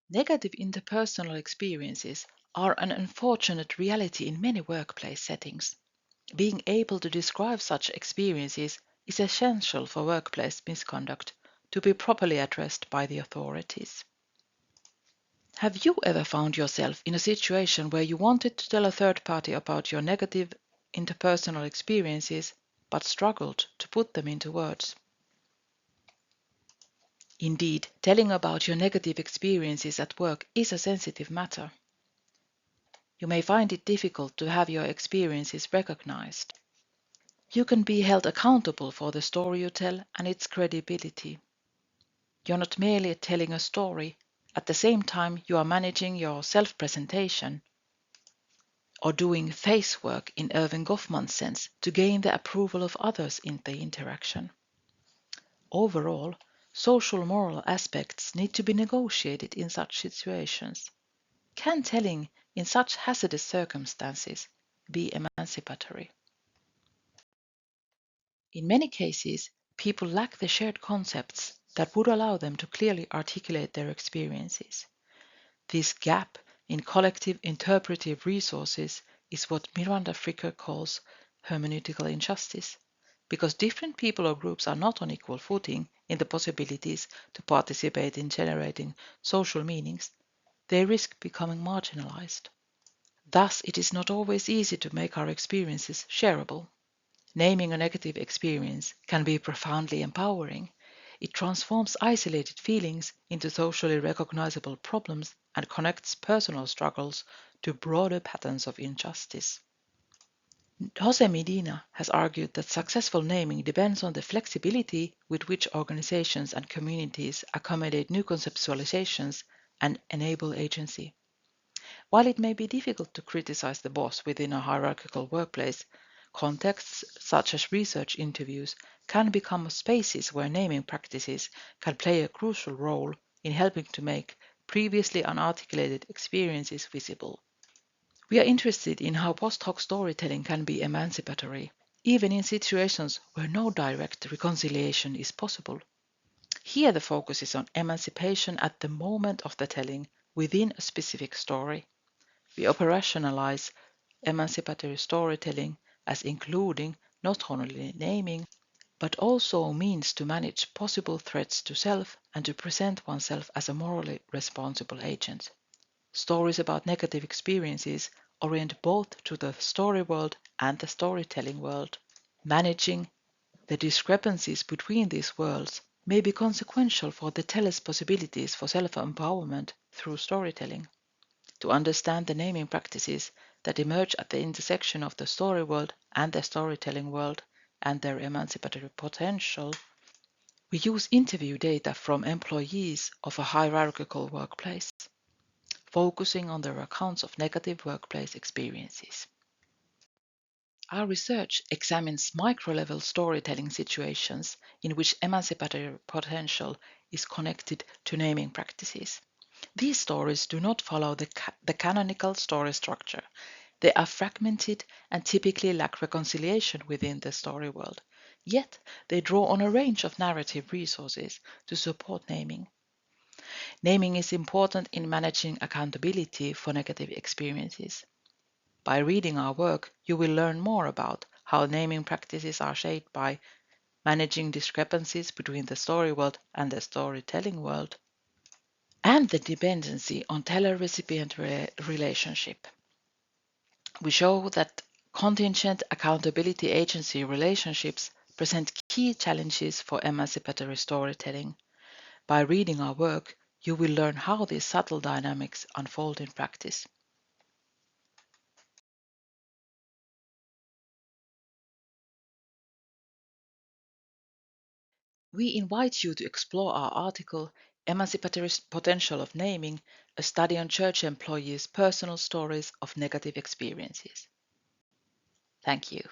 Negative interpersonal experiences are an unfortunate reality in many workplace settings. Being able to describe such experiences is essential for workplace misconduct to be properly addressed by the authorities. Have you ever found yourself in a situation where you wanted to tell a third party about your negative interpersonal experiences but struggled to put them into words? Indeed, telling about your negative experiences at work is a sensitive matter. You may find it difficult to have your experiences recognized. You can be held accountable for the story you tell and its credibility. You're not merely telling a story, at the same time, you are managing your self presentation or doing face work in Irving Goffman's sense to gain the approval of others in the interaction. Overall, social moral aspects need to be negotiated in such situations. Can telling in such hazardous circumstances be emancipatory? In many cases, people lack the shared concepts that would allow them to clearly articulate their experiences. This gap in collective interpretive resources is what Miranda Fricker calls hermeneutical injustice, because different people or groups are not on equal footing in the possibilities to participate in generating social meanings, they risk becoming marginalized. Thus, it is not always easy to make our experiences shareable. Naming a negative experience can be profoundly empowering. It transforms isolated feelings into socially recognizable problems and connects personal struggles to broader patterns of injustice. Jose Medina has argued that successful naming depends on the flexibility with which organizations and communities accommodate new conceptualizations and enable agency. While it may be difficult to criticize the boss within a hierarchical workplace, contexts such as research interviews can become spaces where naming practices can play a crucial role in helping to make previously unarticulated experiences visible. We are interested in how post hoc storytelling can be emancipatory, even in situations where no direct reconciliation is possible. Here, the focus is on emancipation at the moment of the telling within a specific story. We operationalize emancipatory storytelling as including not only naming, but also means to manage possible threats to self and to present oneself as a morally responsible agent. Stories about negative experiences orient both to the story world and the storytelling world. Managing the discrepancies between these worlds may be consequential for the teller's possibilities for self-empowerment through storytelling. To understand the naming practices that emerge at the intersection of the story world and the storytelling world and their emancipatory potential, we use interview data from employees of a hierarchical workplace, focusing on their accounts of negative workplace experiences. Our research examines micro-level storytelling situations in which emancipatory potential is connected to naming practices. These stories do not follow the canonical story structure. They are fragmented and typically lack reconciliation within the story world. Yet, they draw on a range of narrative resources to support naming. Naming is important in managing accountability for negative experiences. By reading our work, you will learn more about how naming practices are shaped by managing discrepancies between the story world and the storytelling world, and the dependency on teller-recipient relationship. We show that contingent accountability agency relationships present key challenges for emancipatory storytelling. By reading our work, you will learn how these subtle dynamics unfold in practice. We invite you to explore our article, Emancipatory Potential of Naming, a study on church employees' personal stories of negative experiences. Thank you.